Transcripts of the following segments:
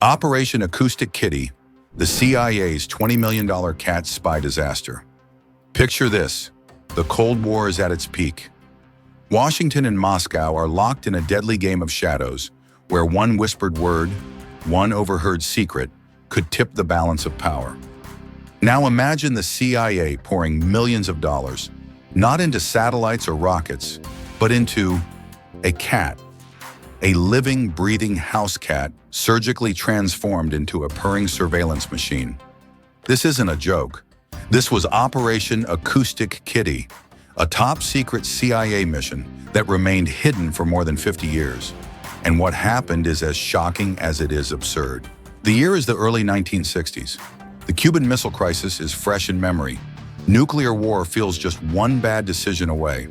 Operation Acoustic Kitty, the CIA's $20 million cat spy disaster. Picture this: the Cold War is at its peak. Washington and Moscow are locked in a deadly game of shadows, where one whispered word, one overheard secret, could tip the balance of power. Now imagine the CIA pouring millions of dollars, not into satellites or rockets, but into a cat. A living, breathing house cat surgically transformed into a purring surveillance machine. This isn't a joke. This was Operation Acoustic Kitty, a top-secret CIA mission that remained hidden for more than 50 years. And what happened is as shocking as it is absurd. The year is the early 1960s. The Cuban Missile Crisis is fresh in memory. Nuclear war feels just one bad decision away.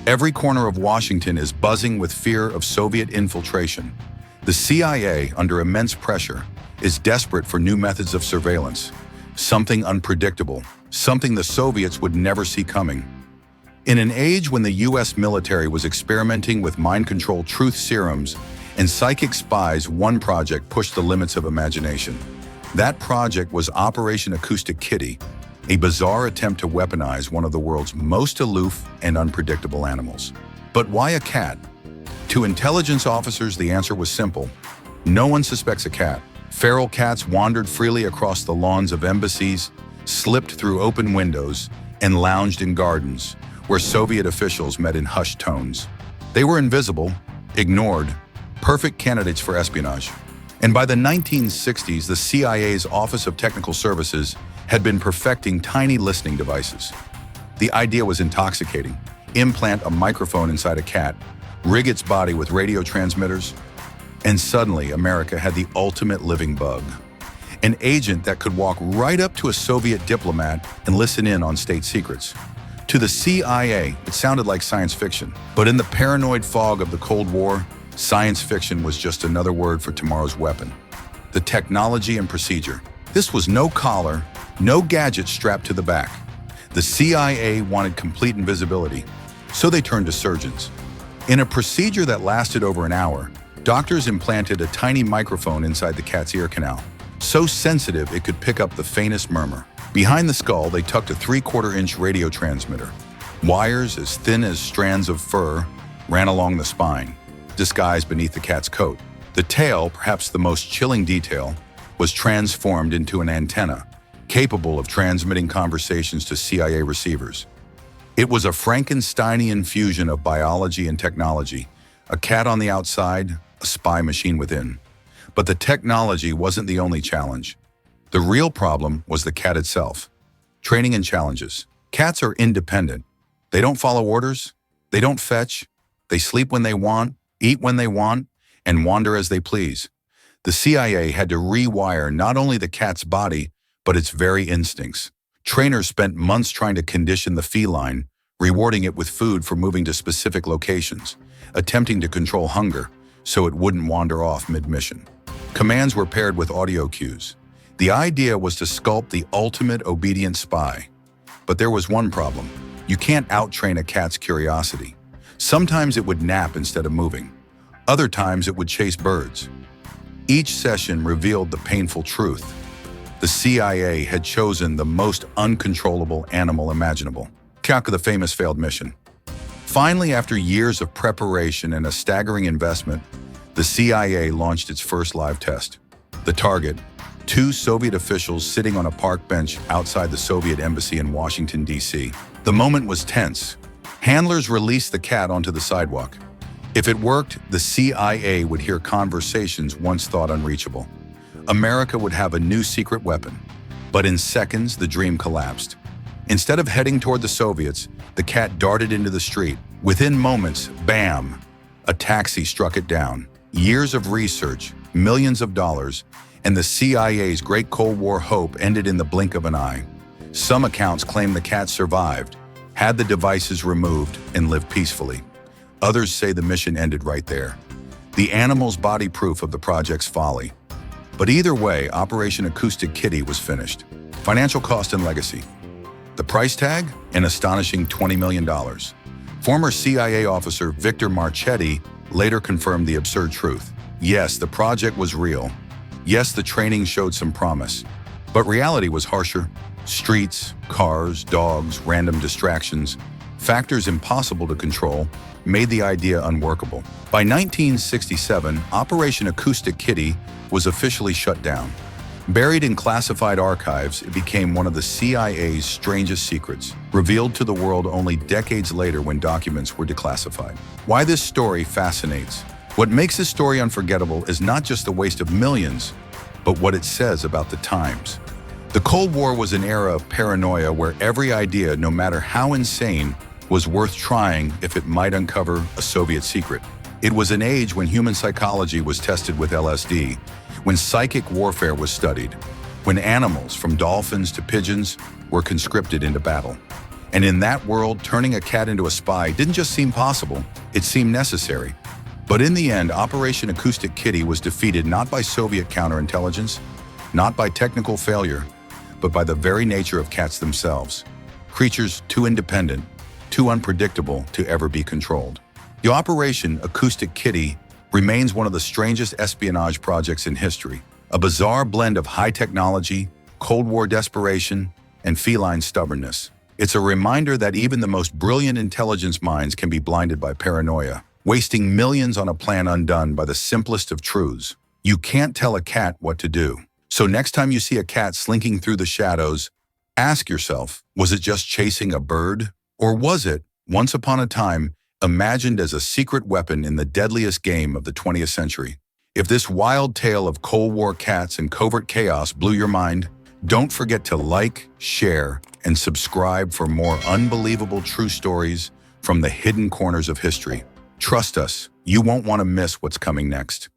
Every corner of Washington is buzzing with fear of Soviet infiltration. The CIA, under immense pressure, is desperate for new methods of surveillance, something unpredictable, something the Soviets would never see coming. In an age when the US military was experimenting with mind control truth serums and psychic spies, one project pushed the limits of imagination. That project was Operation Acoustic Kitty, a bizarre attempt to weaponize one of the world's most aloof and unpredictable animals. But why a cat? To intelligence officers, the answer was simple. No one suspects a cat. Feral cats wandered freely across the lawns of embassies, slipped through open windows, and lounged in gardens, where Soviet officials met in hushed tones. They were invisible, ignored, perfect candidates for espionage. And by the 1960s, the CIA's Office of Technical Services had been perfecting tiny listening devices. The idea was intoxicating. Implant a microphone inside a cat, rig its body with radio transmitters, and suddenly America had the ultimate living bug. An agent that could walk right up to a Soviet diplomat and listen in on state secrets. To the CIA, it sounded like science fiction. But in the paranoid fog of the Cold War, science fiction was just another word for tomorrow's weapon. The technology and procedure. This was no collar, no gadgets strapped to the back. The CIA wanted complete invisibility, so they turned to surgeons. In a procedure that lasted over an hour, doctors implanted a tiny microphone inside the cat's ear canal, so sensitive it could pick up the faintest murmur. Behind the skull, they tucked a 3/4-inch radio transmitter. Wires as thin as strands of fur ran along the spine, disguised beneath the cat's coat. The tail, perhaps the most chilling detail, was transformed into an antenna, capable of transmitting conversations to CIA receivers. It was a Frankensteinian fusion of biology and technology, a cat on the outside, a spy machine within. But the technology wasn't the only challenge. The real problem was the cat itself. Training and challenges. Cats are independent. They don't follow orders. They don't fetch. They sleep when they want, eat when they want, and wander as they please. The CIA had to rewire not only the cat's body, but its very instincts. Trainers spent months trying to condition the feline, rewarding it with food for moving to specific locations, attempting to control hunger so it wouldn't wander off mid-mission. Commands were paired with audio cues. The idea was to sculpt the ultimate obedient spy. But there was one problem. You can't out-train a cat's curiosity. Sometimes it would nap instead of moving. Other times it would chase birds. Each session revealed the painful truth. The CIA had chosen the most uncontrollable animal imaginable. Calca, the famous failed mission. Finally, after years of preparation and a staggering investment, the CIA launched its first live test. The target, 2 Soviet officials sitting on a park bench outside the Soviet embassy in Washington, D.C. The moment was tense. Handlers released the cat onto the sidewalk. If it worked, the CIA would hear conversations once thought unreachable. America would have a new secret weapon. But in seconds, the dream collapsed. Instead of heading toward the Soviets, the cat darted into the street. Within moments, bam! A taxi struck it down. Years of research, millions of dollars, and the CIA's great Cold War hope ended in the blink of an eye. Some accounts claim the cat survived, had the devices removed, and lived peacefully. Others say the mission ended right there. The animal's body proof of the project's folly. But either way, Operation Acoustic Kitty was finished. Financial cost and legacy. The price tag? An astonishing $20 million. Former CIA officer Victor Marchetti later confirmed the absurd truth. Yes, the project was real, Yes, the training showed some promise, but reality was harsher. Streets, cars, dogs, random distractions, factors impossible to control, made the idea unworkable. By 1967, Operation Acoustic Kitty was officially shut down. Buried in classified archives, it became one of the CIA's strangest secrets, revealed to the world only decades later when documents were declassified. Why this story fascinates. What makes this story unforgettable is not just the waste of millions, but what it says about the times. The Cold War was an era of paranoia where every idea, no matter how insane, was worth trying if it might uncover a Soviet secret. It was an age when human psychology was tested with LSD, when psychic warfare was studied, when animals, from dolphins to pigeons, were conscripted into battle. And in that world, turning a cat into a spy didn't just seem possible, it seemed necessary. But in the end, Operation Acoustic Kitty was defeated not by Soviet counterintelligence, not by technical failure, but by the very nature of cats themselves. Creatures too independent, too unpredictable to ever be controlled. The Operation Acoustic Kitty remains one of the strangest espionage projects in history, a bizarre blend of high technology, Cold War desperation, and feline stubbornness. It's a reminder that even the most brilliant intelligence minds can be blinded by paranoia, wasting millions on a plan undone by the simplest of truths. You can't tell a cat what to do. So next time you see a cat slinking through the shadows, ask yourself, was it just chasing a bird? Or was it, once upon a time, imagined as a secret weapon in the deadliest game of the 20th century? If this wild tale of Cold War cats and covert chaos blew your mind, don't forget to like, share, and subscribe for more unbelievable true stories from the hidden corners of history. Trust us, you won't want to miss what's coming next.